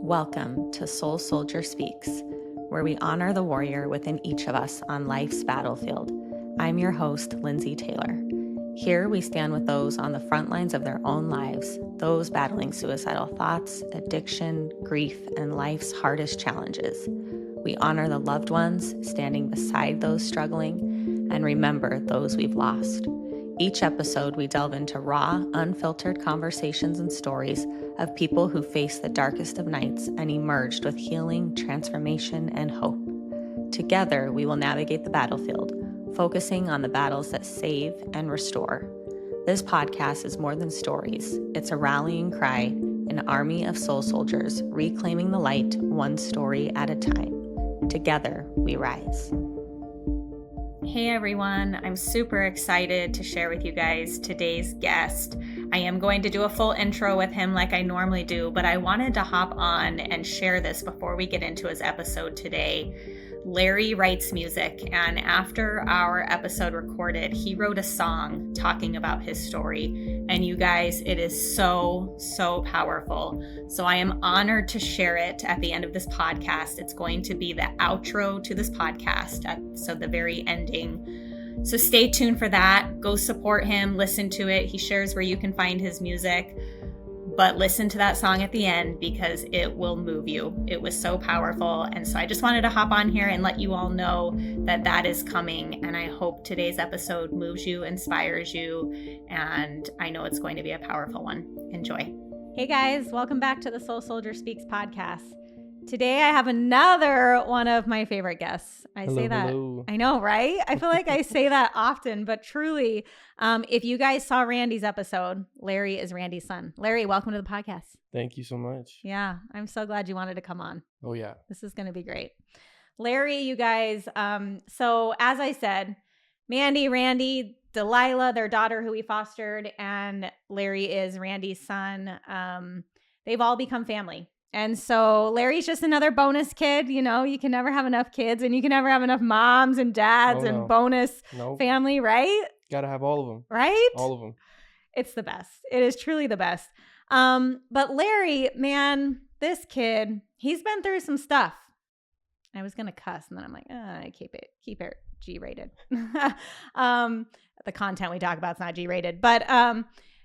Welcome to Soul Soldier Speaks, where we honor the warrior within each of us on life's battlefield. I'm your host, Lindsay Taylor. Here we stand with those on the front lines of their own lives, those battling suicidal thoughts, addiction, grief, and life's hardest challenges. We honor the loved ones standing beside those struggling and remember those we've lost. Each episode, we delve into raw, unfiltered conversations and stories of people who faced the darkest of nights and emerged with healing, transformation, and hope. Together, we will navigate the battlefield, focusing on the battles that save and restore. This podcast is more than stories. It's a rallying cry, an army of soul soldiers reclaiming the light one story at a time. Together, we rise. Hey everyone, I'm super excited to share with you guys today's guest. I am going to do a full intro with him like I normally do, but I wanted to hop on and share this before we get into his episode today. Larry writes music, and after our episode recorded, he wrote a song talking about his story. And you guys, it is so powerful. So I am honored to share it at the end of this podcast. It's going to be the outro to this podcast, so the very ending. So stay tuned for that. Go support him, listen to it. He shares where you can find his music. But listen to that song at the end because it will move you. It was so powerful. And so I just wanted to hop on here and let you all know that that is coming. And I hope today's episode moves you, inspires you. And I know it's going to be a powerful one. Enjoy. Hey guys, welcome back to the Soul Soldier Speaks podcast. Today I have another one of my favorite guests. Hello. I know, right? I feel like I say that often, but truly, if you guys saw Randy's episode, Larry is Randy's son. Larry, welcome to the podcast. Thank you so much. Yeah, I'm so glad you wanted to come on. Oh, yeah. This is going to be great. Larry, you guys, so as I said, Mandy, Randy, Delilah, their daughter who we fostered, and Larry is Randy's son. They've all become family. And so Larry's just another bonus kid. You know, you can never have enough kids and you can never have enough moms and dads and bonus family, right? Got to have all of them. Right? All of them. It's the best. It is truly the best. But Larry, man, this kid, he's been through some stuff. I was going to cuss and then I'm like, keep it G-rated. The content we talk about is not G-rated. But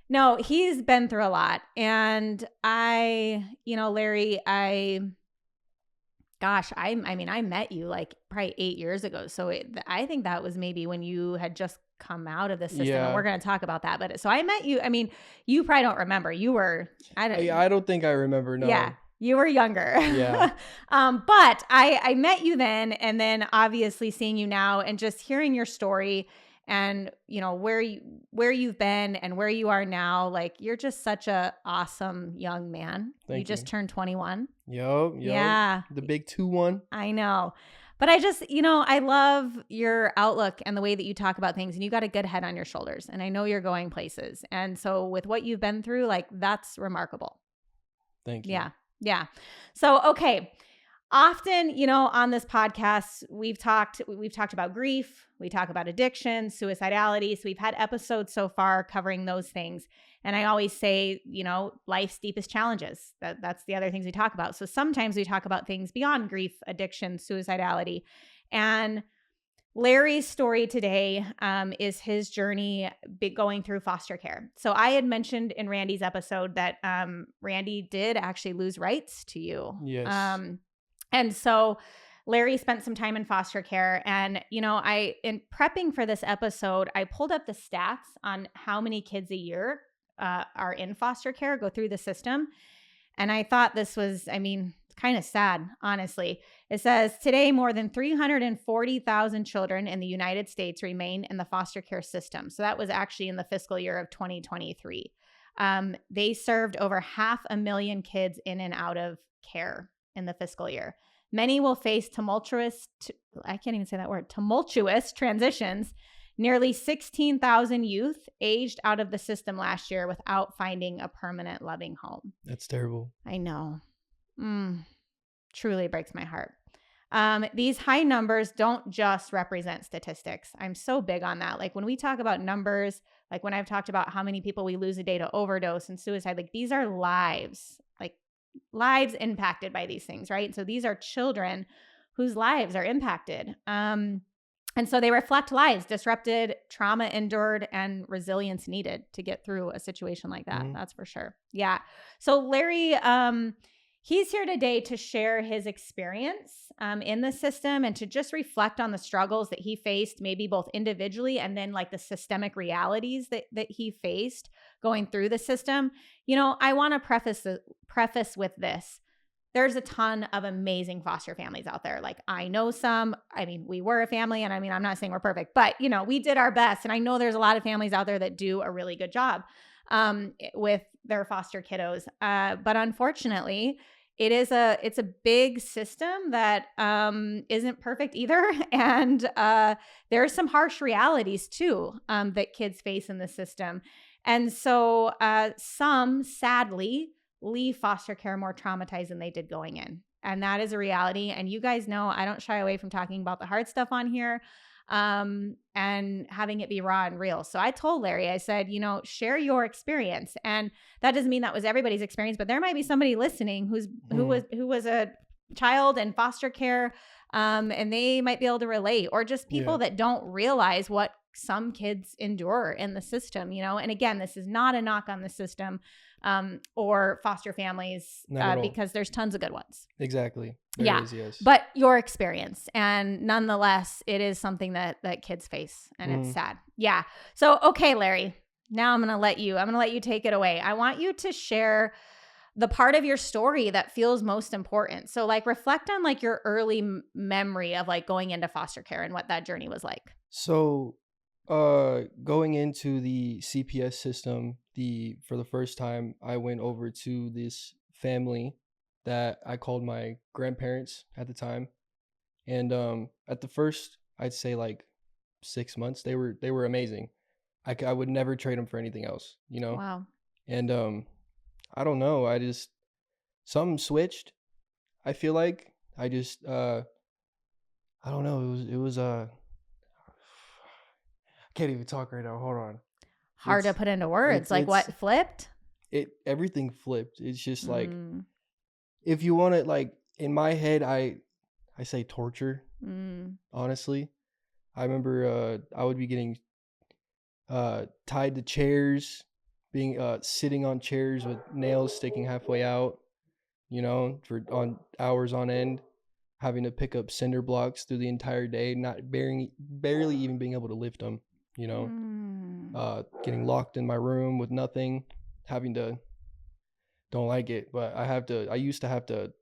no, he's been through a lot. And Larry, I met you like probably 8 years ago. So I think that was maybe when you had just come out of the system. Yeah. And we're going to talk about that. But so I met you. I mean, you probably don't remember. You were, I don't think I remember. No. Yeah. You were younger. Yeah. But I met you then, and then obviously seeing you now and just hearing your story and, you know, where you've been and where you are now, like you're just such a awesome young man. Thank you. Just turned 21. Yo. Yeah. The big 2-1. I know. But I just, I love your outlook and the way that you talk about things, and you got a good head on your shoulders, and I know you're going places. And so with what you've been through, like that's remarkable. Thank you. Yeah. Yeah. So, okay. Often, on this podcast, we've talked about grief, we talk about addiction, suicidality. So we've had episodes so far covering those things. And I always say, life's deepest challenges. That's the other things we talk about. So sometimes we talk about things beyond grief, addiction, suicidality. And Larry's story today is his journey going through foster care. So I had mentioned in Randy's episode that Randy did actually lose rights to you. Yes. And so Larry spent some time in foster care. And, in prepping for this episode, I pulled up the stats on how many kids a year are in foster care, go through the system. And I thought this was, kind of sad, honestly. It says today more than 340,000 children in the United States remain in the foster care system. So that was actually in the fiscal year of 2023. They served over 500,000 kids in and out of care in the fiscal year. Many will face tumultuous transitions. Nearly 16,000 youth aged out of the system last year without finding a permanent loving home. That's terrible. I know. Truly breaks my heart. These high numbers don't just represent statistics. I'm so big on that. Like when we talk about numbers, like when I've talked about how many people we lose a day to overdose and suicide, like these are lives. Like lives impacted by these things, right? So these are children whose lives are impacted. And so they reflect lives disrupted, trauma endured, and resilience needed to get through a situation like that. Mhm. That's for sure. Yeah. So Larry, he's here today to share his experience in the system and to just reflect on the struggles that he faced, maybe both individually and then like the systemic realities that he faced going through the system. You know, I want to preface with this. There's a ton of amazing foster families out there. Like I know some, I mean, we were a family and I mean, I'm not saying we're perfect, but you know, we did our best. And I know there's a lot of families out there that do a really good job with their foster kiddos. But unfortunately, it's a big system that isn't perfect either. And there's some harsh realities too that kids face in the system. And so some sadly leave foster care more traumatized than they did going in. And that is a reality. And you guys know I don't shy away from talking about the hard stuff on here and having it be raw and real. So I told Larry, I said, you know, share your experience. And that doesn't mean that was everybody's experience, but there might be somebody listening who was a child in foster care and they might be able to relate, or just people that don't realize what some kids endure in the system, you know. And again, this is not a knock on the system or foster families because there's tons of good ones. Exactly. There is, yes. But your experience, and nonetheless, it is something that kids face, and it's sad. Yeah. So, okay, Larry, now I'm going to let you take it away. I want you to share the part of your story that feels most important. So like reflect on like your early memory of like going into foster care and what that journey was like. So going into the CPS system, for the first time, I went over to this family that I called my grandparents at the time. And at the first, I'd say like 6 months, they were amazing. I would never trade them for anything else, you know? Wow. And I don't know, something switched. I feel like I don't know, it was I can't even talk right now. Hold on. Hard to put into words. Like what flipped? Everything flipped. It's just like if you want it, like in my head, I say torture. Honestly, I remember I would be getting tied to chairs, being sitting on chairs with nails sticking halfway out, you know, on hours on end, having to pick up cinder blocks through the entire day, not barely even being able to lift them, you know, getting locked in my room with nothing, don't like it, but I used to have to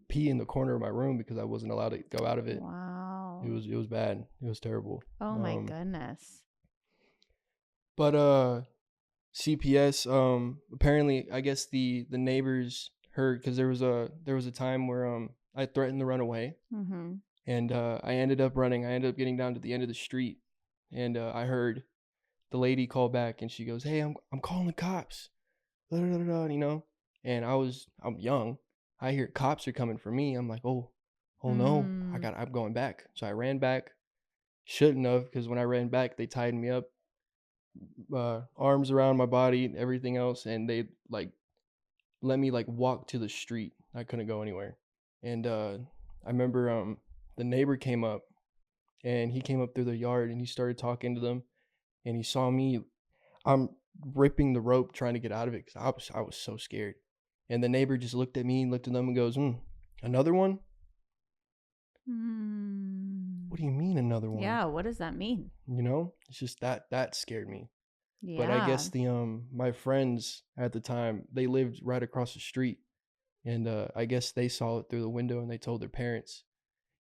pee in the corner of my room because I wasn't allowed to go out of it. Wow. It was bad. It was terrible. Oh my goodness. But CPS, apparently I guess the neighbors heard, because there was a time where I threatened to run away. And I ended up running. I ended up getting down to the end of the street, and I heard the lady call back, and she goes, "Hey, I'm calling the cops," you know. And I'm young. I hear cops are coming for me. I'm like, oh no, I'm going back. So I ran back. Shouldn't have, because when I ran back, they tied me up, arms around my body, everything else, and they like let me like walk to the street. I couldn't go anywhere. And I remember the neighbor came up, and he came up through the yard, and he started talking to them, and he saw me. I'm ripping the rope trying to get out of it because I was so scared. And the neighbor just looked at me, looked at them, and goes, "Another one? What do you mean another one?" Yeah, what does that mean? You know, it's just that scared me. Yeah. But I guess my friends at the time, they lived right across the street, and I guess they saw it through the window, and they told their parents.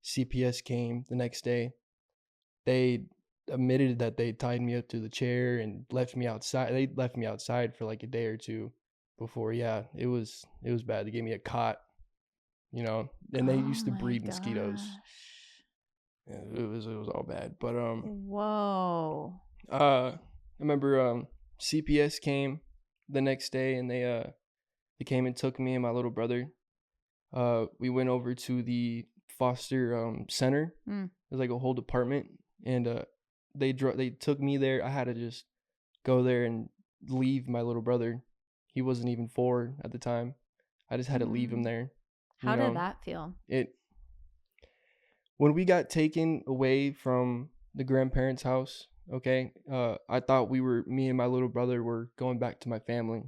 CPS came the next day. They admitted that they tied me up to the chair and left me outside. They left me outside for like a day or two before. Yeah, it was bad. They gave me a cot, you know, and they used to breed mosquitoes. Yeah, it was all bad. But whoa. I remember CPS came the next day, and they came and took me and my little brother. We went over to the foster center. It was like a whole department, and they took me there. I had to just go there and leave my little brother. He wasn't even 4 at the time. I just had to leave him there. How did that feel? When we got taken away from the grandparents' house, okay, I thought me and my little brother were going back to my family,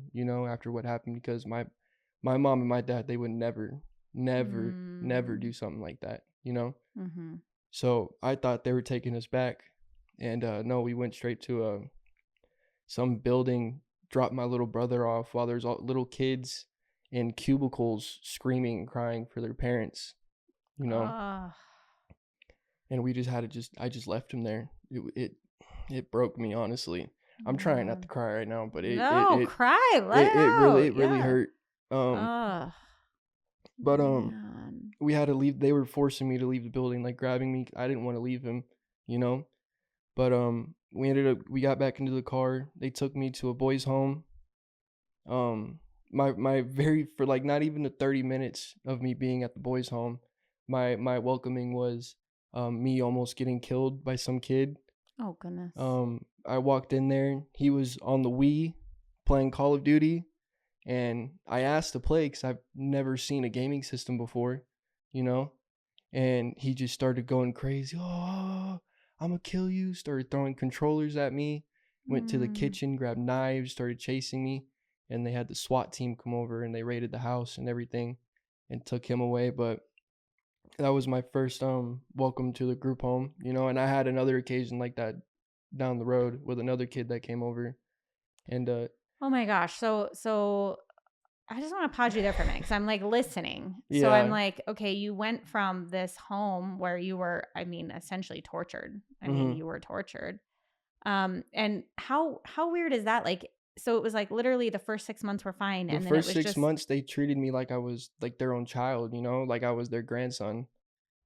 after what happened, because my mom and my dad, they would never do something like that, Mm-hmm. So I thought they were taking us back, and no, we went straight to some building, dropped my little brother off while there's all little kids in cubicles screaming and crying for their parents, and we just had to I just left him there. It broke me, honestly. I'm trying not to cry right now, but cry. Let it out. It really hurt. But we had to leave. They were forcing me to leave the building, like grabbing me. I didn't want to leave him, But we got back into the car. They took me to a boys' home. For like not even the 30 minutes of me being at the boys' home, my welcoming was me almost getting killed by some kid. Oh goodness. I walked in there. He was on the Wii playing Call of Duty, and I asked to play because I've never seen a gaming system before, and he just started going crazy. Oh, I'm gonna kill you. Started throwing controllers at me. Went to the kitchen, grabbed knives, started chasing me, and they had the SWAT team come over and they raided the house and everything and took him away. But that was my first welcome to the group home, and I had another occasion like that down the road with another kid that came over. And oh my gosh. So I just want to pause you there for a minute because I'm like listening. Yeah. So I'm like, okay, you went from this home where you were, essentially tortured. You were tortured. And how weird is that? Like, so it was like literally the first 6 months were fine. And then first 6 months, they treated me like I was like their own child, like I was their grandson.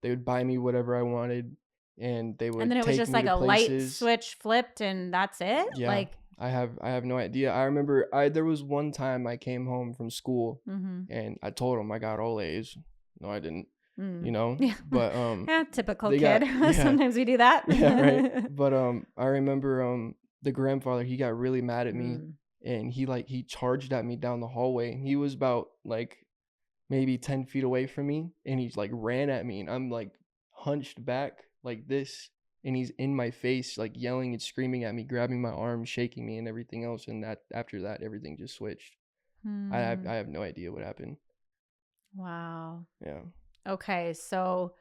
They would buy me whatever I wanted, and they would. And then it was take just me like to a places. light switch flipped, and that's it. Yeah. Like, I have no idea. I remember there was one time I came home from school and I told them I got all A's. No, I didn't. Yeah. But yeah, typical kid. Sometimes we do that. Yeah, right. But I remember the grandfather, he got really mad at me, and he charged at me down the hallway. He was about like maybe 10 feet away from me, and he's like ran at me, and I'm like hunched back like this, and he's in my face like yelling and screaming at me, grabbing my arm, shaking me and everything else. And after that everything just switched. I have no idea what happened. Wow. Yeah. Okay, so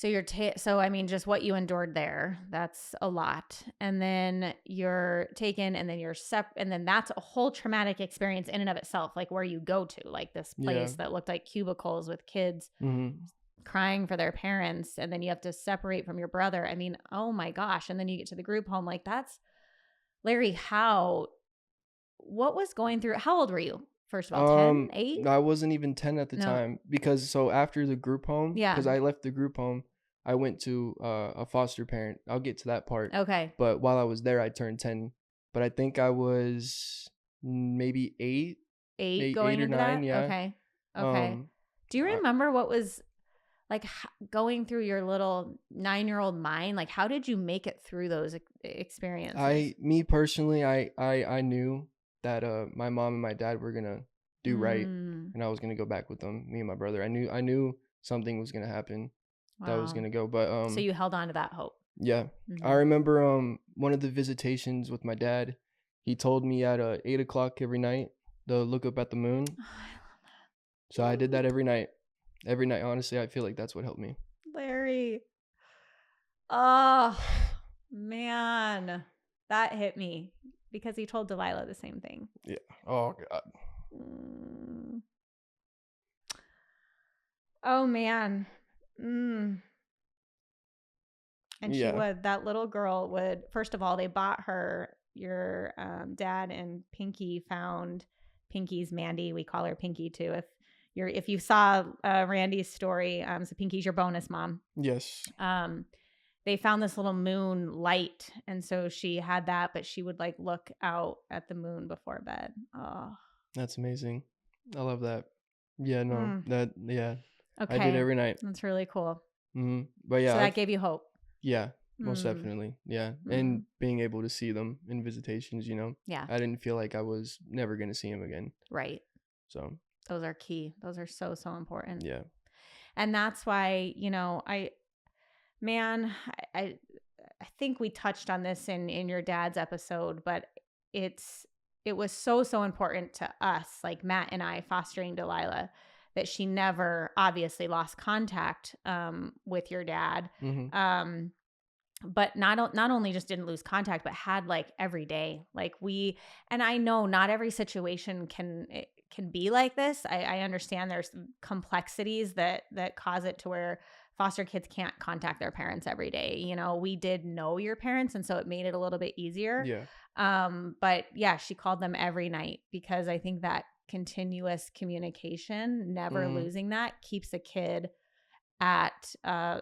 you're just what you endured there, that's a lot. And then you're taken, and then you're and then that's a whole traumatic experience in and of itself, like where you go to, like this place that looked like cubicles with kids crying for their parents, and then you have to separate from your brother. Oh my gosh. And then you get to the group home. Like, that's Larry, what was going through? How old were you? First of all, 10, 8? I wasn't even 10 at the time, because so after the group home, because I left the group home, I went to a foster parent. I'll get to that part. Okay. But while I was there, I turned 10. But I think I was maybe 8. 8 going 8 or into 9, that? yeah. Okay. Do you remember what was like going through your little 9-year-old mind? Like, how did you make it through those experiences? Me personally, I knew that my mom and my dad were gonna do right, and I was gonna go back with them, me and my brother. I knew something was gonna happen. Wow. That was gonna go. But so you held on to that hope. Yeah. I remember one of the visitations with my dad, he told me at 8 o'clock every night to look up at the moon. Oh, I love that. So I did that every night. Every night, honestly, I feel like that's what helped me. Larry. Oh man, that hit me. Because he told Delilah the same thing. Yeah. Oh, God. Oh, man. And that little girl would, first of all, they bought her, your dad and Pinky found Pinky's Mandy. We call her Pinky too. If you saw Randy's story, so Pinky's your bonus mom. Yes. They found this little moon light, and so she had that, but she would like look out at the moon before bed. Oh, that's amazing. I love that. Yeah, no, Okay. I did every night. That's really cool. But yeah, so that gave you hope. Yeah, most definitely. Yeah, and being able to see them in visitations, Yeah, I didn't feel like I was never gonna see him again. Right. So Those are key. Those are so, so important. Yeah. And that's why, I think we touched on this in your dad's episode, but it was so, so important to us, like Matt and I fostering Delilah, that she never obviously lost contact with your dad. Mm-hmm. But not only just didn't lose contact, but had like every day, like and I know not every situation can be like this. I understand there's complexities that cause it to where foster kids can't contact their parents every day. We did know your parents, and so it made it a little bit easier. Yeah. But yeah, she called them every night, because I think that continuous communication, never losing that, keeps a kid at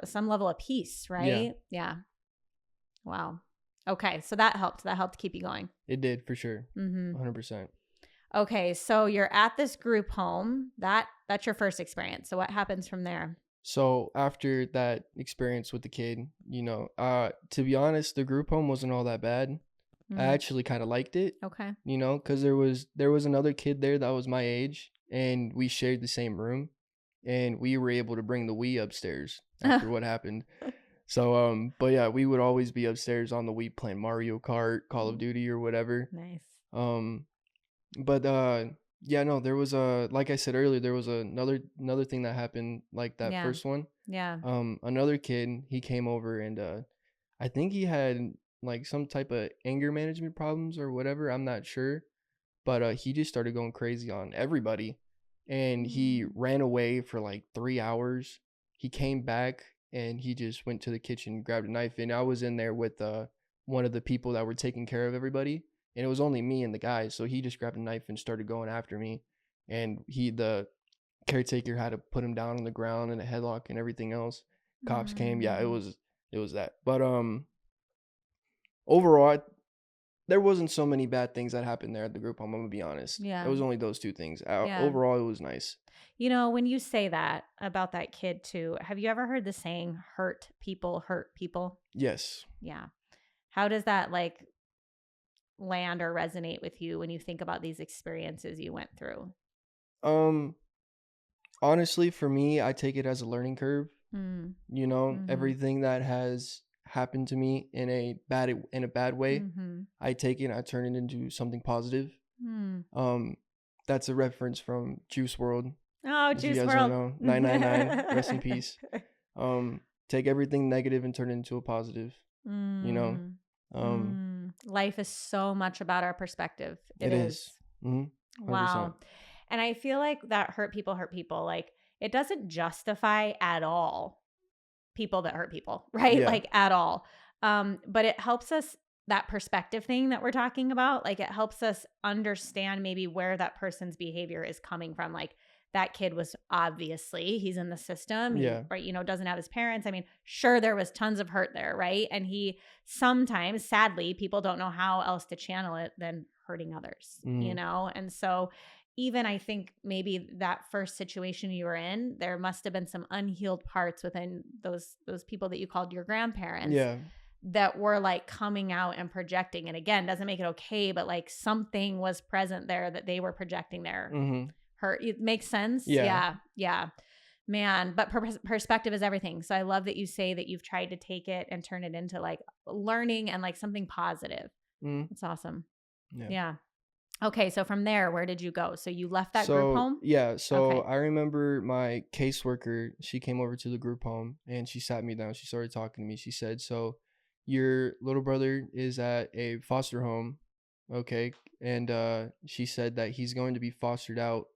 some level of peace, right? Yeah. Wow. Okay, so that helped. That helped keep you going. It did, for sure. 100%. Okay, so you're at this group home. That's your first experience. So what happens from there? So after that experience with the kid, to be honest, the group home wasn't all that bad. I actually kind of liked it. Okay. Because there was another kid there that was my age, and we shared the same room, and we were able to bring the Wii upstairs after what happened. So, but yeah, we would always be upstairs on the Wii playing Mario Kart, Call of Duty, or whatever. Nice. But yeah, no, there was like I said earlier, there was another thing that happened like that first one. Yeah. Another kid, he came over, and I think he had like some type of anger management problems or whatever. I'm not sure, but he just started going crazy on everybody, and he ran away for like 3 hours. He came back, and he just went to the kitchen, grabbed a knife, and I was in there with one of the people that were taking care of everybody, and it was only me and the guys. So he just grabbed a knife and started going after me, and the caretaker had to put him down on the ground in a headlock and everything else. Cops came. Yeah, it was that. But overall, there wasn't so many bad things that happened there at the group home. I'm gonna be honest. Yeah. It was only those two things. Overall, it was nice. When you say that about that kid too, have you ever heard the saying, hurt people hurt people? Yes. Yeah. How does that like land or resonate with you when you think about these experiences you went through? Honestly, for me, I take it as a learning curve. Everything that has happened to me in a bad way, I take it and I turn it into something positive. That's a reference from Juice WRLD. Oh, Juice WRLD. 999, rest in peace. Take everything negative and turn it into a positive. Life is so much about our perspective. It is. Wow. And I feel like that hurt people, like it doesn't justify at all people that hurt people, right? Yeah. Like at all. But it helps us, that perspective thing that we're talking about, like it helps us understand maybe where that person's behavior is coming from. Like that kid was obviously, he's in the system, right? Doesn't have his parents. I mean, sure, there was tons of hurt there, right? And he sometimes, sadly, people don't know how else to channel it than hurting others, And so even I think maybe that first situation you were in, there must have been some unhealed parts within those people that you called your grandparents. Yeah. That were like coming out and projecting. And again, doesn't make it okay, but like something was present there that they were projecting there. Hurt. It makes sense. Yeah. Man, but perspective is everything. So I love that you say that you've tried to take it and turn it into like learning and like something positive. It's awesome. Yeah. Okay, so from there, where did you go? So you left that group home? Yeah, so okay. I remember my caseworker, she came over to the group home and she sat me down. She started talking to me. She said, so your little brother is at a foster home, okay? And she said that he's going to be fostered out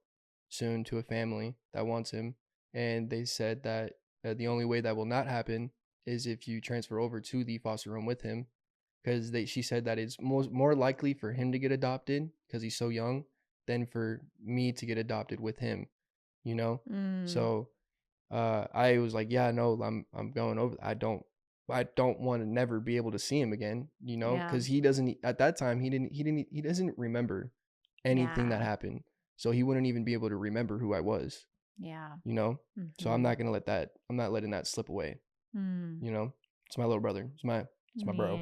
soon to a family that wants him. And they said that the only way that will not happen is if you transfer over to the foster home with him. Because she said that it's more likely for him to get adopted because he's so young than for me to get adopted with him, So I was like, yeah, no, I'm going over. I don't want to never be able to see him again, because he doesn't, at that time he doesn't remember anything that happened, so he wouldn't even be able to remember who I was. So I'm not letting that slip away. It's my little brother. It's my bro.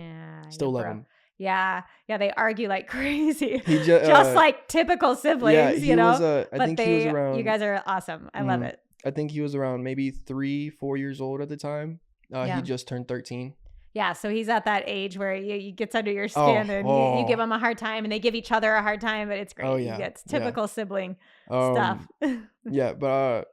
Still love him. Yeah. Yeah. They argue like crazy. He just like typical siblings, he was I But think he was you around guys are awesome. I love it. I think he was around maybe 3-4 years old at the time. He just turned 13. Yeah, so he's at that age where he gets under your skin and you give him a hard time and they give each other a hard time, but it's great. Oh yeah, It's typical sibling stuff. Yeah, but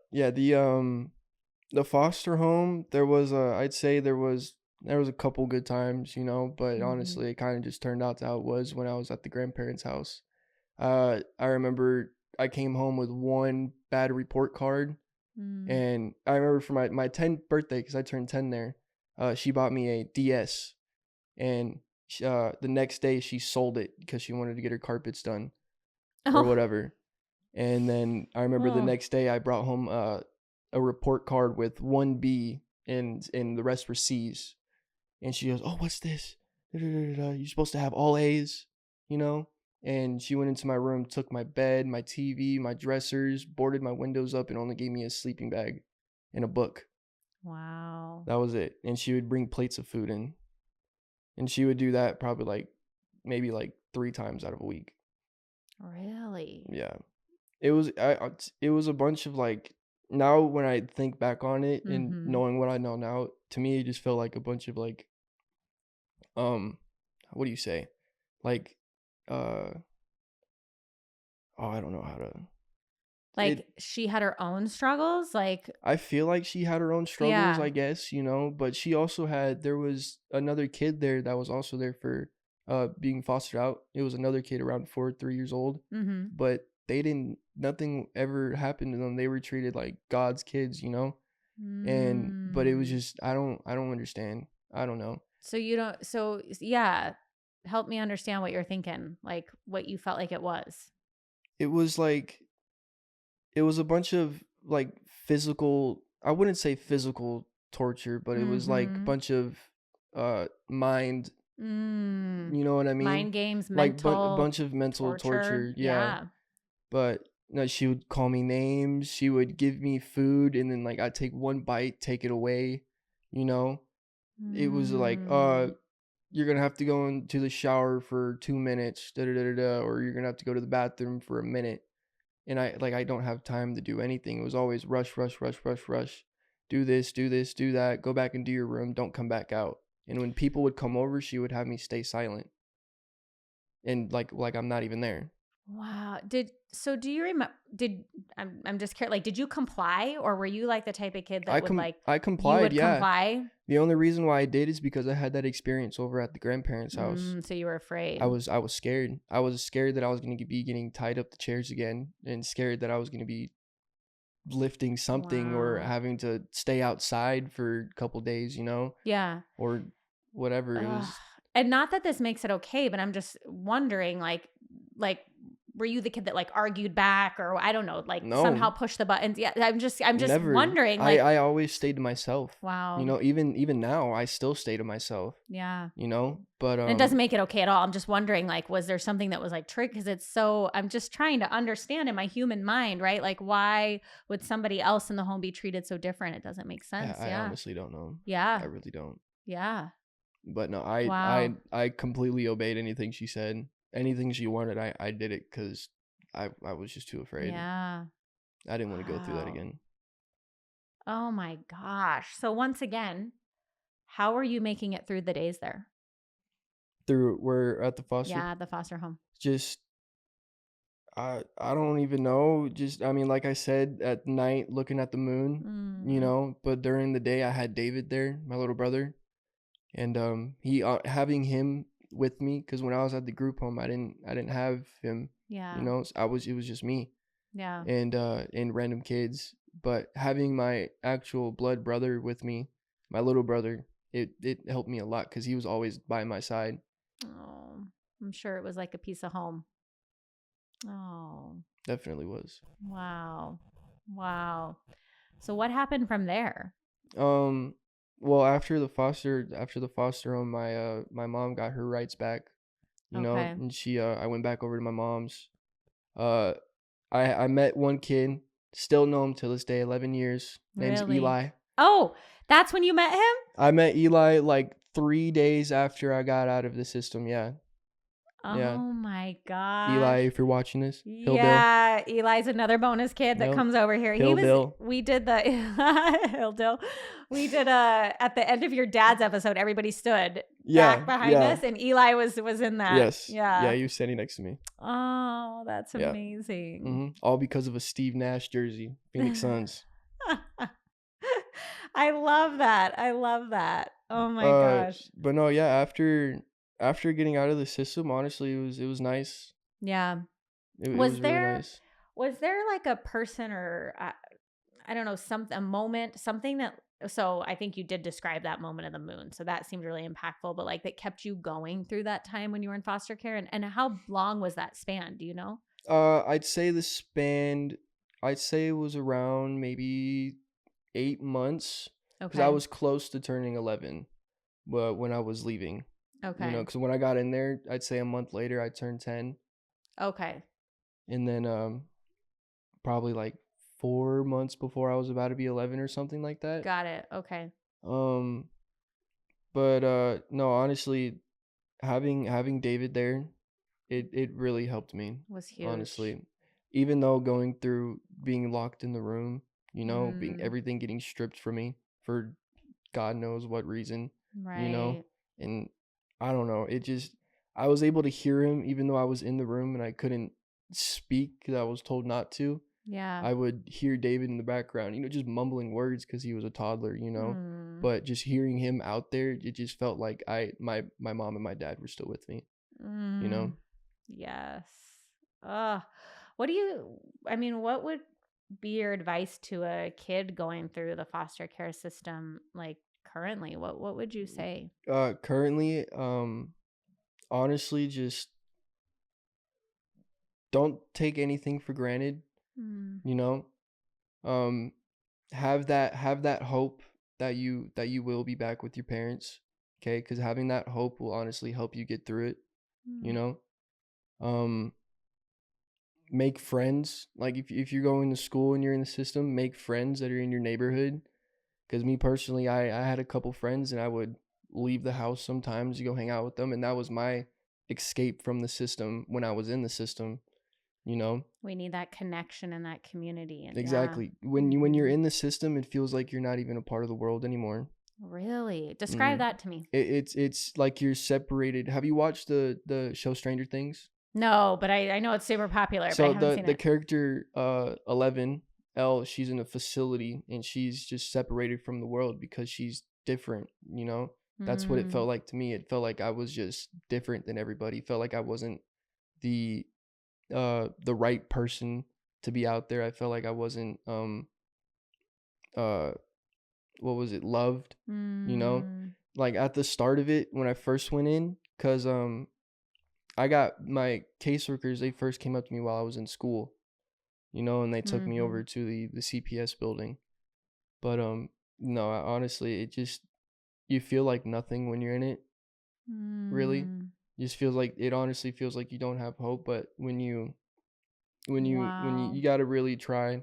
the foster home, there was I'd say there was a couple good times, you know, but honestly, it kind of just turned out to how it was when I was at the grandparents' house. I remember I came home with one bad report card, and I remember for my 10th birthday, because I turned 10 there, she bought me a DS, and the next day she sold it because she wanted to get her carpets done or whatever. And then I remember the next day I brought home a report card with 1 B and the rest were C's. And she goes, "Oh, what's this? You're supposed to have all A's, you know?" And she went into my room, took my bed, my TV, my dressers, boarded my windows up, and only gave me a sleeping bag and a book. Wow. That was it. And she would bring plates of food in. And she would do that probably maybe 3 times out of a week. Really? Yeah. It was it was a bunch of now when I think back on it and knowing what I know now, to me it just felt like a bunch of what do you say? I don't know how to she had her own struggles? I feel like she had her own struggles, Yeah. I guess, you know, but she also there was another kid there that was also there for being fostered out. It was another kid around 3 years old, but nothing ever happened to them. They were treated like God's kids, you know? But it was just, I don't understand. I don't know. So yeah, help me understand what you're thinking, what you felt like it was. It was it was a bunch of physical, I wouldn't say physical torture, but it was a bunch of mind, you know what I mean? Mind games, mental a bunch of mental torture. Yeah. But no, she would call me names. She would give me food, and then I'd take one bite, take it away. You know, it was you're gonna have to go into the shower for 2 minutes, or you're gonna have to go to the bathroom for a minute. And I don't have time to do anything. It was always rush, rush, rush, rush, rush. Do this, do that. Go back into your room. Don't come back out. And when people would come over, she would have me stay silent. And like I'm not even there. Wow. Do you remember, I'm just curious, did you comply, or were you the type of kid that I complied, you would yeah. comply? The only reason why I did is because I had that experience over at the grandparents' house. So you were afraid. I was scared. I was scared that I was going to be getting tied up to chairs again, and scared that I was going to be lifting something or having to stay outside for a couple days, you know? Yeah. Or whatever. It was. And not that this makes it okay, but I'm just wondering, were you the kid that argued back, or I don't know, No. somehow pushed the buttons? Yeah, I'm just Never. wondering. I always stayed to myself. Wow. You know, even now I still stay to myself. Yeah. You know, but and it doesn't make it okay at all. I'm just wondering, was there something that was trick? Because it's so, I'm just trying to understand in my human mind, right? Why would somebody else in the home be treated so different? It doesn't make sense. I honestly don't know. Yeah. I really don't. Yeah. But no, I completely obeyed anything she said. Anything she wanted, I did it because I was just too afraid. Yeah. I didn't want to go through that again. Oh my gosh. So once again, how are you making it through the days there? We're at the foster. Yeah, the foster home. Just I don't even know. Just like I said, at night looking at the moon, you know. But during the day, I had David there, my little brother, and he having him with me, because when I was at the group home, I didn't have him. Yeah. You know, it was just me. Yeah. And random kids, but having my actual blood brother with me, my little brother, it helped me a lot because he was always by my side. Oh, I'm sure it was like a piece of home. Oh. Definitely was. Wow. So what happened from there? Well, after the foster home, my mom got her rights back, you know, and she I went back over to my mom's. I met one kid, still know him till this day, 11 years. Name's Really? Eli. Oh, that's when you met him? I met Eli 3 days after I got out of the system. Yeah. Yeah. Oh my gosh. Eli, if you're watching this, Hill Bill. Yeah, Eli's another bonus kid that Yep. comes over here. Hill Bill. We did the Hill Dill. We did at the end of your dad's episode, everybody stood back behind us, and Eli was in that. Yes. Yeah. Yeah, he was standing next to me. Oh, that's amazing. Mm-hmm. All because of a Steve Nash jersey, Phoenix Suns. I love that. Oh my gosh. But no, yeah, after getting out of the system, honestly, it was nice. Yeah. It was really nice. Was there like a person or I don't know, a moment, something that, so I think you did describe that moment of the moon. So that seemed really impactful, but like that kept you going through that time when you were in foster care. And how long was that span? Do you know? I'd say it was around maybe 8 months. Because I was close to turning 11, but when I was leaving. Okay. You know, because when I got in there, I'd say a month later, I turned 10. Okay. And then probably like 4 months before I was about to be 11 or something like that. Got it. Okay. But no, honestly, having David there, it really helped me. Was huge. Honestly, even though going through being locked in the room, you know, being everything getting stripped from me for God knows what reason, right. You know, and I don't know, I was able to hear him even though I was in the room and I couldn't speak because I was told not to. Yeah. I would hear David in the background, you know, just mumbling words because he was a toddler, you know. But just hearing him out there, it just felt like my mom and my dad were still with me, you know. Yes. What would be your advice to a kid going through the foster care system, like currently? What would you say? Currently, honestly, just don't take anything for granted. You know, have that hope that you will be back with your parents. Okay, because having that hope will honestly help you get through it. You know, make friends. Like if you're going to school and you're in the system, make friends that are in your neighborhood. Because me personally, I had a couple friends and I would leave the house sometimes to go hang out with them, and that was my escape from the system when I was in the system. You know, we need that connection and that community. And exactly. When you're in the system, it feels like you're not even a part of the world anymore. Really? Describe that to me. It's like you're separated. Have you watched the show Stranger Things? No, but I know it's super popular. So but I haven't seen the it. character 11 Elle, she's in a facility and she's just separated from the world because she's different. You know, that's what it felt like to me. It felt like I was just different than everybody. It felt like I wasn't the right person to be out there. I felt like I wasn't loved, you know, like at the start of it when I first went in, because I got my caseworkers, they first came up to me while I was in school, you know, and they took me over to the CPS building. But no, honestly, it just, you feel like nothing when you're in it. Really, just feels like, it honestly feels like you don't have hope. But when you got to really try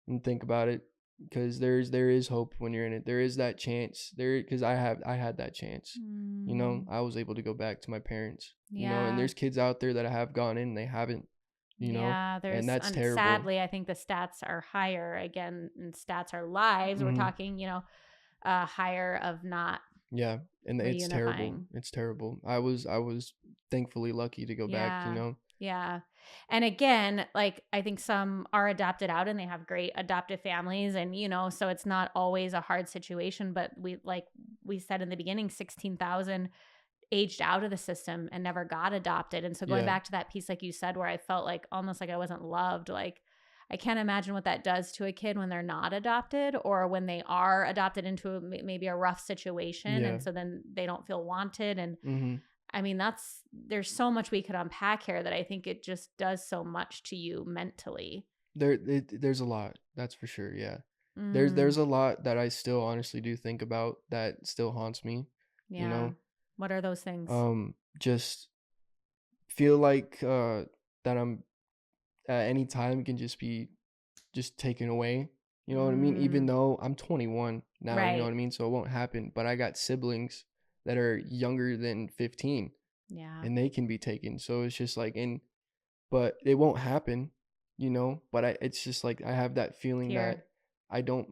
and think about it, because there is hope when you're in it. There is that chance there, because I had that chance. You know, I was able to go back to my parents. You know, and there's kids out there that have gone in and they haven't. You know, and that's terrible. Sadly, I think the stats are higher again, and stats are lives. We're talking, you know, higher of not. Yeah, and it's terrible. It's terrible. I was thankfully lucky to go back. You know. Yeah. And again, like I think some are adopted out and they have great adoptive families, and you know, so it's not always a hard situation, but like we said in the beginning, 16,000 aged out of the system and never got adopted. And so going back to that piece, like you said, where I felt like almost like I wasn't loved, like I can't imagine what that does to a kid when they're not adopted, or when they are adopted into maybe a rough situation. And so then they don't feel wanted. And I mean, there's so much we could unpack here that I think it just does so much to you mentally. There's a lot, that's for sure. Yeah. There's a lot that I still honestly do think about that still haunts me. Yeah. You know? What are those things? Just feel like that I'm at any time can just be just taken away. You know what I mean? Even though I'm 21 now, you know what I mean? So it won't happen. But I got siblings that are younger than 15. Yeah. and they can be taken. So it's just like, but it won't happen, but it's just like, I have that feeling Fear. that I don't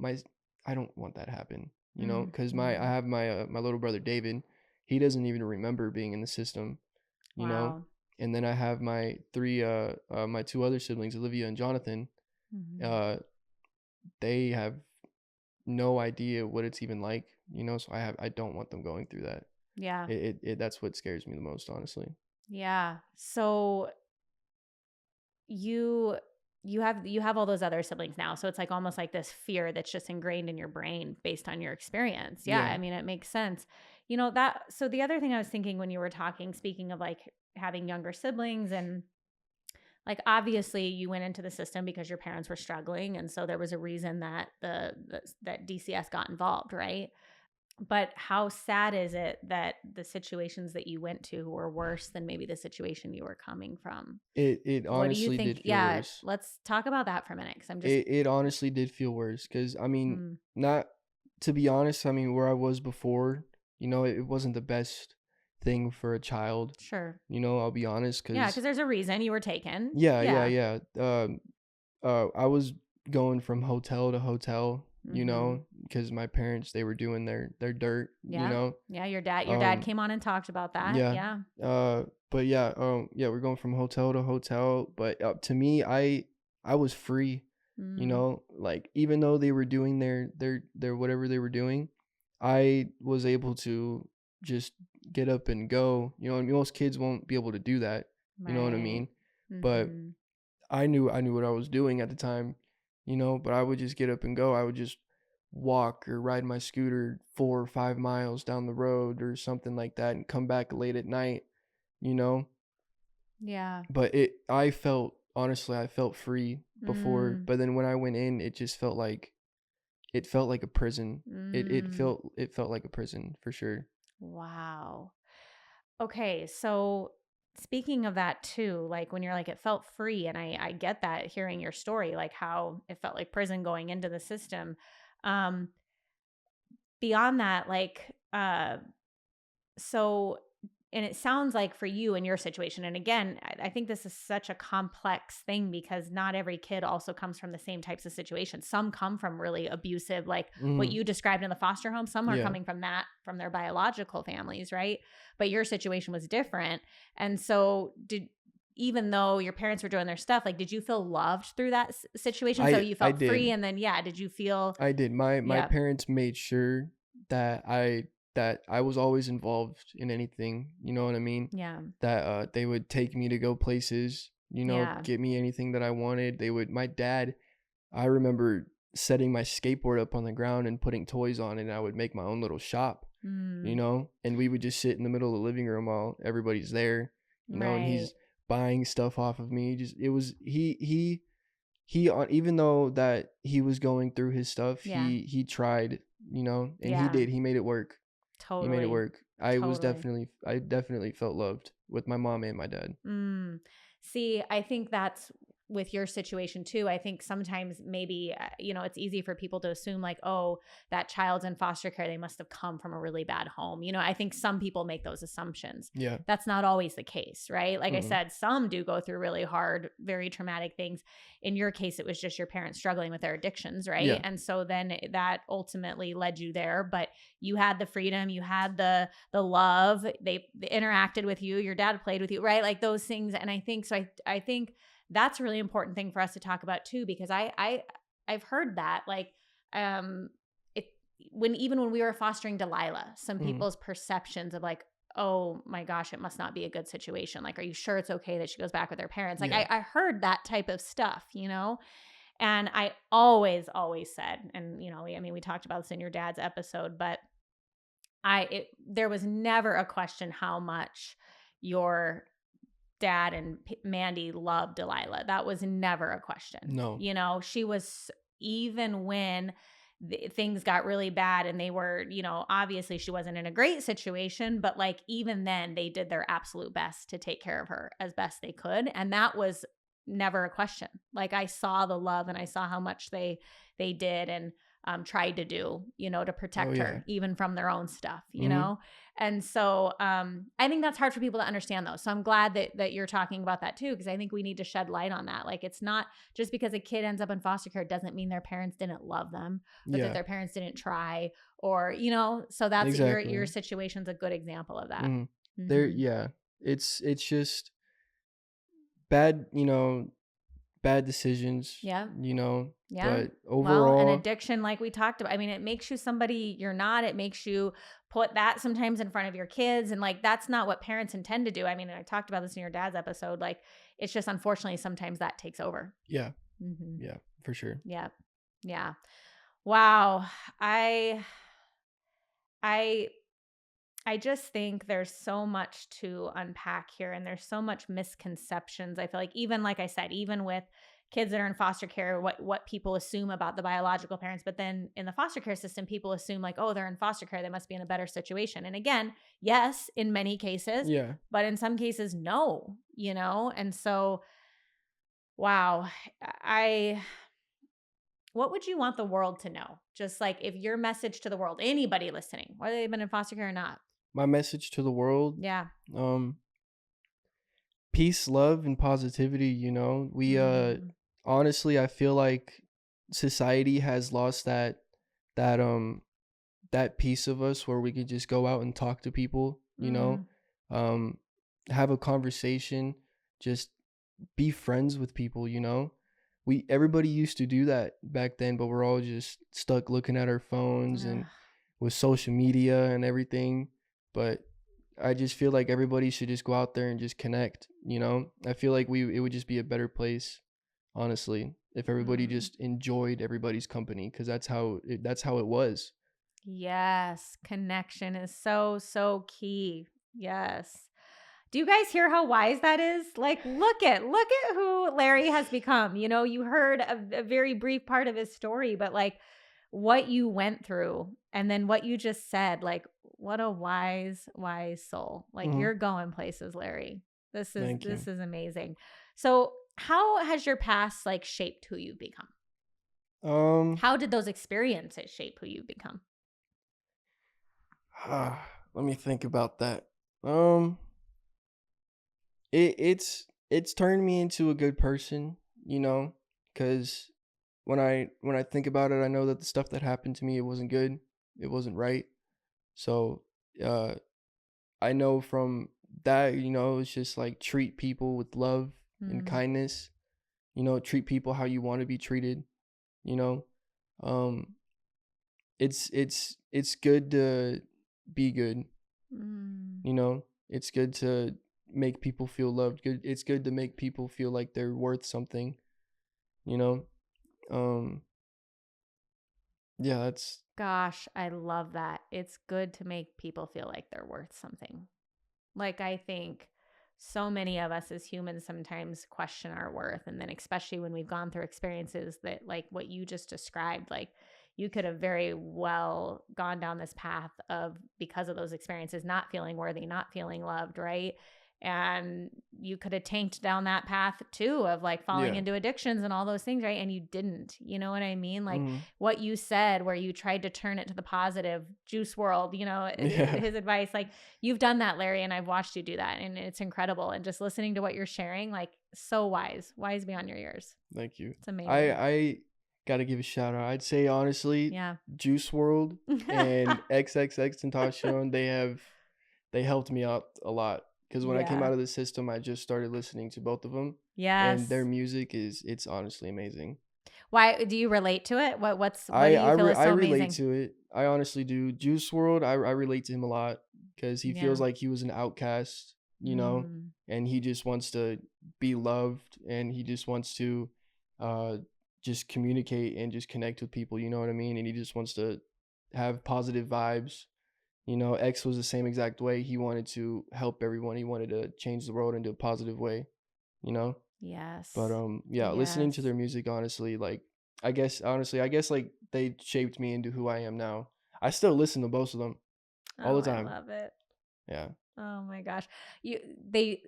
want that to happen, because I Mm-hmm. have my little brother David. He doesn't even remember being in the system, Wow. and then I have my my two other siblings, Olivia and Jonathan. Mm-hmm. uh they have no idea what it's even like, so I don't want them going through that. Yeah. That's what scares me the most, honestly. Yeah. So you have all those other siblings now. So it's like almost like this fear that's just ingrained in your brain based on your experience. Yeah. Yeah. I mean, it makes sense. So the other thing I was thinking when you were talking, speaking of like having younger siblings, and like obviously you went into the system because your parents were struggling, and so there was a reason that that DCS got involved, right? But how sad is it that the situations that you went to were worse than maybe the situation you were coming from? It What do you honestly think? did feel Yeah, worse. let's talk about that for a minute, because I'm just. It honestly did feel worse, because I mean, Mm, not to be honest, I mean, where I was before, it wasn't the best thing for a child. sure. I'll be honest, Yeah, because because there's a reason you were taken. yeah, yeah, Yeah. yeah. I was going from hotel to hotel, Mm-hmm. because my parents, they were doing their dirt, Yeah. Yeah. Your dad Um, came on and talked about that. yeah. Yeah. But yeah, yeah, we're going from hotel to hotel. But to me, I was free, Mm, like, even though they were doing their whatever they were doing, I was able to just get up and go. And most kids won't be able to do that. You know what I right. mean? But Mm-hmm. I knew what I was doing at the time, but I would just get up and go. I would just walk or ride my scooter 4 or 5 miles down the road or something like that and come back late at night, you know. Yeah. But honestly, I felt free before, Mm, but then when I went in, it felt like a prison. mm. It felt like a prison for sure. Wow. Okay, so speaking of that too, like when you're like it felt free, and I get that hearing your story, like how it felt like prison going into the system. Um, Beyond that, like so, and it sounds like for you in your situation, and again, I think this is such a complex thing because not every kid also comes from the same types of situations. Some come from really abusive, like what Mhm. you described in the foster home. Some are Yeah. coming from from their biological families, right? But your situation was different. And so, even though your parents were doing their stuff, like, did you feel loved through that situation? So you I felt free, did. and then, yeah, did you feel, I did. My yeah, parents made sure that I was always involved in anything, you know what I mean? yeah, That they would take me to go places, yeah, get me anything that I wanted. My dad, I remember setting my skateboard up on the ground and putting toys on it, and I would make my own little shop, mm, and we would just sit in the middle of the living room while everybody's there, and right, he's buying stuff off of me. Just it was he even though that he was going through his stuff, yeah, he tried, and yeah, he made it work. He made it totally, work. totally. I definitely felt loved with my mom and my dad. Mm. See, I think that's with your situation too. I think sometimes maybe, it's easy for people to assume like, oh, that child's in foster care, they must have come from a really bad home. I think some people make those assumptions. Yeah. That's not always the case, right? Like I Mm-mm. said, some do go through really hard, very traumatic things. In your case, it was just your parents struggling with their addictions, right? Yeah. And so then that ultimately led you there, but you had the freedom, you had the love, they interacted with you, your dad played with you, right? Like those things. And I think so. I think that's a really important thing for us to talk about too, because I've heard that, like, it when we were fostering Delilah, some Mm. people's perceptions of like, oh my gosh, it must not be a good situation. Like, are you sure it's okay that she goes back with her parents? Like, Yeah. I heard that type of stuff, and I always said, and I mean, we talked about this in your dad's episode, but there was never a question how much your dad and Mandy loved Delilah. That was never a question. No. She was, even when things got really bad and they were, obviously she wasn't in a great situation, but like even then they did their absolute best to take care of her as best they could. And that was never a question. Like I saw the love and I saw how much they did. And tried to do, to protect her, even from their own stuff, you Mhm. know? And so I think that's hard for people to understand, though. So I'm glad that you're talking about that too, because I think we need to shed light on that. Like, it's not just because a kid ends up in foster care doesn't mean their parents didn't love them, but that Yeah, their parents didn't try, or, so that's your exactly. situation's a good example of that. Mhm. There, Mhm. yeah, it's just bad, bad decisions, Yeah. Yeah. but Well, an overall, addiction, like we talked about, I mean, it makes you somebody you're not. It makes you put that sometimes in front of your kids. And like, that's not what parents intend to do. I mean, I talked about this in your dad's episode. Like, it's just unfortunately sometimes that takes over. yeah, Mm-hmm. yeah, for sure. Yeah. Yeah. Wow. I, I, I just think there's so much to unpack here, and there's so much misconceptions. I feel like, even like I said, even with kids that are in foster care, what people assume about the biological parents, but then in the foster care system, people assume like, oh, they're in foster care, they must be in a better situation. And again, yes, in many cases, Yeah. but in some cases, no, And so, wow, I what would you want the world to know? Just like, if your message to the world, anybody listening, whether they've been in foster care or not. My message to the world, Yeah. um, peace, love, and positivity. We Mm. honestly, I feel like society has lost that that piece of us where we could just go out and talk to people. Mm. Um, have a conversation, just be friends with people. Everybody used to do that back then, but we're all just stuck looking at our phones and Ugh. with social media and everything. But I just feel like everybody should just go out there and just connect. I feel like it would just be a better place, honestly, if everybody Mm. just enjoyed everybody's company, because that's how it was. Yes, connection is so, so key. Yes. Do you guys hear how wise that is? Like, look at who Larry has become. You heard a very brief part of his story, but like what you went through and then what you just said, like, what a wise, wise soul. Like, Hmm. you're going places, Larry. This is Thank this you. is amazing. So, how has your past like shaped who you've become? Um, How did those experiences shape who you've become? let me think about that. Um, it's turned me into a good person, because when I think about it, I know that the stuff that happened to me, it wasn't good, it wasn't right. So, uh, I know from that, it's just like treat people with love and Mm. kindness. Treat people how you want to be treated. You know, um, it's good to be good. Mm. It's good to make people feel loved. It's good to make people feel like they're worth something. You know, um, yeah, that's Gosh, I love that. It's good to make people feel like they're worth something. Like, I think so many of us as humans sometimes question our worth. And then, especially when we've gone through experiences that, like what you just described, like you could have very well gone down this path of, because of those experiences, not feeling worthy, not feeling loved, right? And you could have tanked down that path too, of like falling yeah. into addictions and all those things, right? And you didn't. You know what I mean? Like Mhm. what you said, where you tried to turn it to the positive, Juice World, Yeah. his advice, like you've done that, Larry, and I've watched you do that, and it's incredible. And just listening to what you're sharing, like, so wise beyond your years. Thank you. It's amazing. I gotta give a shout out. I'd say honestly, Yeah. Juice World and XXX Tentacion, they helped me out a lot, because when I came Yeah. out of the system, I just started listening to both of them, and Yes. their music it's honestly amazing. Why do you relate to it? What do I you I, feel re- is I so relate amazing? to it. I honestly do. Juice World, I relate to him a lot, because he Yeah. feels like he was an outcast, Mm. and he just wants to be loved, and he just wants to uh just communicate and just connect with people, you know what I mean? And he just wants to have positive vibes. X was the same exact way. He wanted to help everyone. He wanted to change the world into a positive way, you know? Yes. But yeah, listening to Yes. their music, honestly, like I guess like they shaped me into who I am now. I still listen to both of them all Oh, the I time. love it. Yeah. Oh my gosh.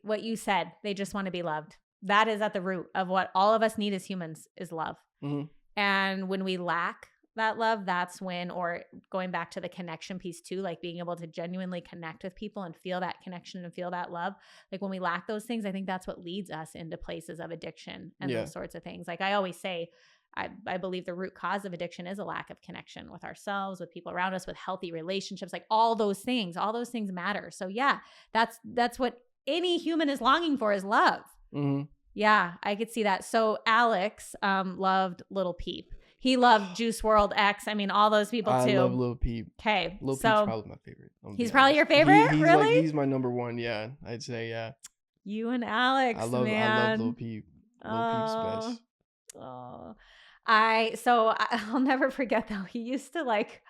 What you said, they just want to be loved. That is at the root of what all of us need as humans, is love. Mhm. And when we lack that's when, or going back to the connection piece too, like being able to genuinely connect with people and feel that connection and feel that love. Like when we lack those things, I think that's what leads us into places of addiction and those sorts of things. Like I always say, I believe the root cause of addiction is a lack of connection with ourselves, with people around us, with healthy relationships, like all those things matter. So yeah, that's what any human is longing for, is love. Mm-hmm. Yeah, I could see that. So Alex loved Lil Peep. He loved Juice WRLD, X. I mean, all those people too. I love Lil Peep. Okay, Lil Peep's probably my favorite. He's probably your favorite? Really? He's my number one. Yeah, I'd say yeah. You and Alex, I love Lil Peep. Lil Peep's best. Oh, I'll never forget though. He used to like,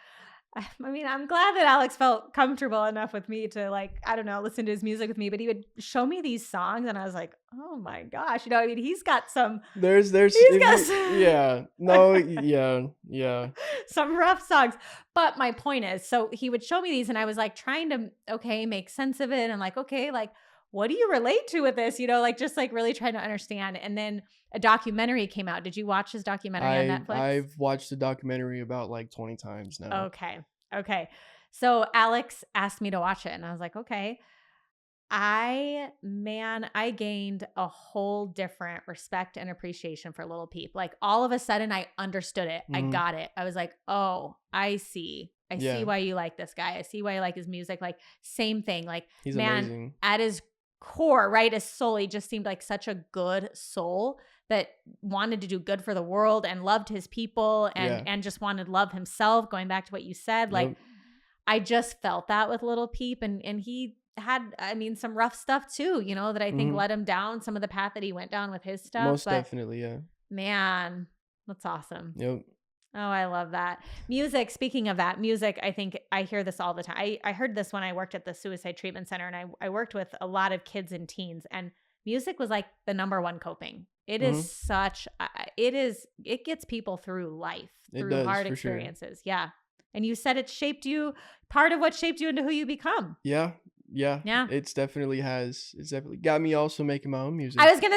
I mean, I'm glad that Alex felt comfortable enough with me to like, I don't know, listen to his music with me, but he would show me these songs and I was like, oh my gosh, you know, I mean, he's got some, yeah, some rough songs. But my point is, so he would show me these and I was like trying to, make sense of it. And like, okay, like, what do you relate to with this? You know, like just like really trying to understand. And then a documentary came out. Did you watch his documentary on Netflix? I've watched the documentary about like 20 times now. Okay. So Alex asked me to watch it and I was like, okay. I gained a whole different respect and appreciation for Lil Peep. Like all of a sudden I understood it. I got it. I was like, oh, I see. I see why you like this guy. I see why you like his music. Like same thing. Like he's amazing. At his core, right, his soul, he just seemed like such a good soul that wanted to do good for the world and loved his people and just wanted love himself, going back to what you said. Like I just felt that with Lil Peep and he had, I mean, some rough stuff too, you know, that I think let him down, some of the path that he went down with his stuff. Most definitely, yeah. Man, that's awesome. Yep. Oh, I love that. Music, speaking of that, music, I think I hear this all the time. I heard this when I worked at the suicide treatment center and I worked with a lot of kids and teens and music was like the number one coping. It is such, it gets people through life, through hard experiences. Sure. Yeah. And you said it shaped you, part of what shaped you into who you become. Yeah. It's definitely got me also making my own music. I was going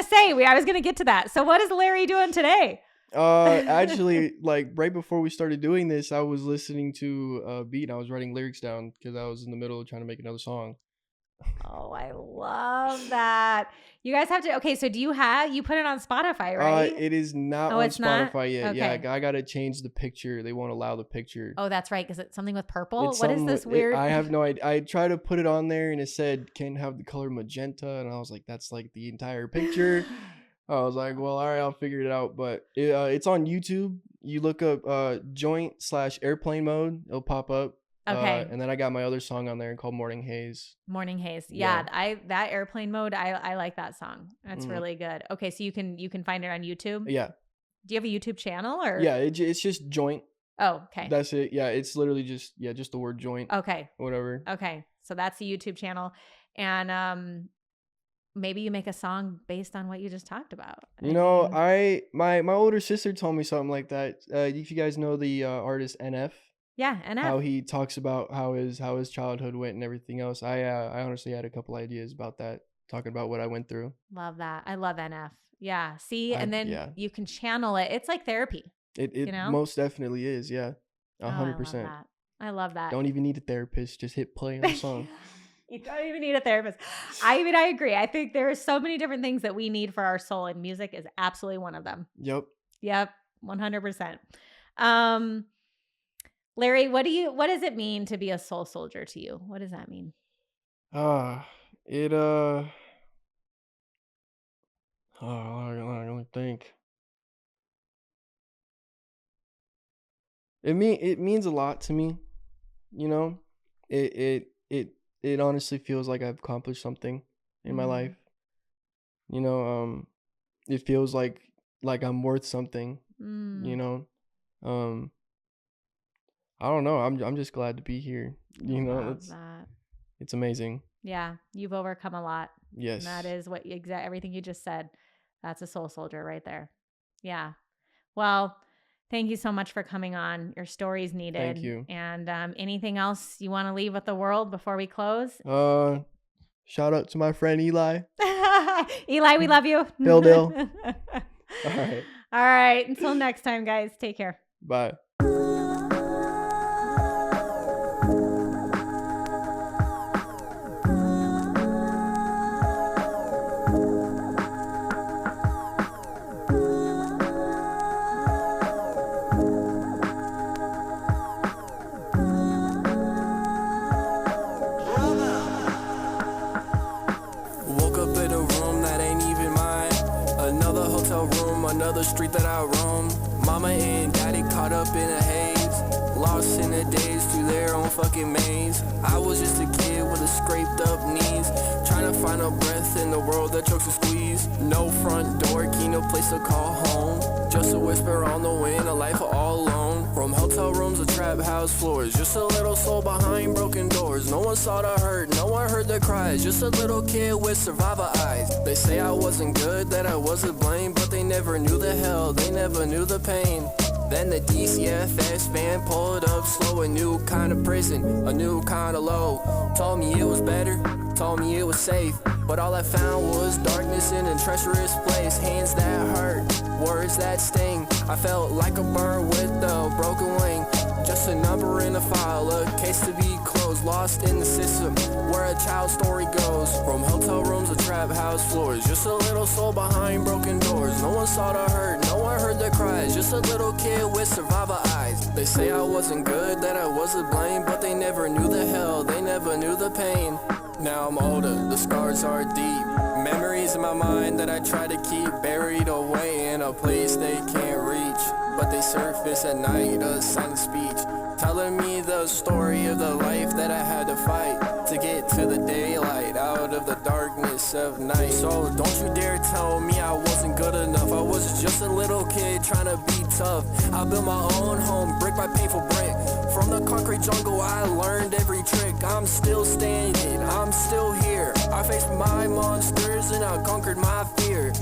to get to that. So what is Larry doing today? Actually, like right before we started doing this, I was listening to a beat and I was writing lyrics down because I was in the middle of trying to make another song. Oh, I love that. You guys have to, okay, so you put it on Spotify, right? It is not on Spotify yet. Okay. Yeah, I gotta change the picture. They won't allow the picture. Oh, that's right, because it's something with purple? What is this weird? I have no idea. I tried to put it on there and it said, can't have the color magenta. And I was like, that's like the entire picture. I was like, well, all right, I'll figure it out. But it's on YouTube. You look up joint/airplane mode. It'll pop up. Okay. And then I got my other song on there called Morning Haze. Morning Haze. Yeah. That airplane mode, I like that song. That's really good. Okay, so you can find it on YouTube? Yeah. Do you have a YouTube channel or? Yeah, it's just joint. Oh, okay. That's it. Yeah, it's literally just the word joint. Okay. Whatever. Okay. So that's the YouTube channel. And maybe you make a song based on what you just talked about. You know, my older sister told me something like that. If you guys know the artist NF. Yeah, NF. How he talks about how his childhood went and everything else. I honestly had a couple ideas about that, talking about what I went through. Love that. I love NF. Yeah. See, and then you can channel it. It's like therapy. It you know? Most definitely is. Yeah. 100%. I love that. Don't even need a therapist. Just hit play on the song. You don't even need a therapist. I agree. I think there are so many different things that we need for our soul, and music is absolutely one of them. Yep. 100%. Larry, what does it mean to be a soul soldier to you? What does that mean? I don't think. It means a lot to me. You know, it honestly feels like I've accomplished something in my life. You know, it feels like I'm worth something. You know, I don't know. I'm just glad to be here. You know, it's amazing. Yeah, you've overcome a lot. Yes, and that is what everything you just said. That's a soul soldier right there. Yeah. Well, thank you so much for coming on. Your story's needed. Thank you. And anything else you want to leave with the world before we close? Shout out to my friend Eli. Eli, we love you. Dill. All right. All right. Until next time, guys. Take care. Bye. the street that I roam. Mama and daddy caught up in a haze, lost in the days through their own fucking maze. I was just a kid with a scraped up knees, trying to find a breath in the world that chokes and squeeze. No front door key, no place to call home, just a whisper on the wind, a life all alone. From hotel rooms to trap house floors, just a little soul behind broken doors. No one saw the hurt, no one heard the cries, just a little kid with survivor eyes. They say I wasn't good, that I wasn't blamed, but they never knew the hell, they never knew the pain. Then the DCFS van pulled up slow, a new kind of prison, a new kind of low. Told me it was better, told me it was safe, but all I found was darkness in a treacherous place. Hands that hurt, words that sting. I felt like a bird with a broken wing, just a number in a file, a case to be closed. Lost in the system where a child's story goes. From hotel rooms to trap house floors, just a little soul behind broken doors. No one saw the hurt, no one heard the cries, just a little kid with survivor eyes. They say I wasn't good, that I wasn't blamed, but they never knew the hell, they never knew the pain. Now I'm older, the scars are deep, memories in my mind that I try to keep buried away in a place they can't reach, but they surface at night, a silent speech, telling me the story of the life that I had to fight to get to the daylight, out of the darkness of night. So don't you dare tell me I wasn't good enough. I was just a little kid trying to be tough. I built my own home, brick by painful brick. From the concrete jungle I learned every trick. I'm still standing, I'm still here. I faced my monsters and I conquered my fear.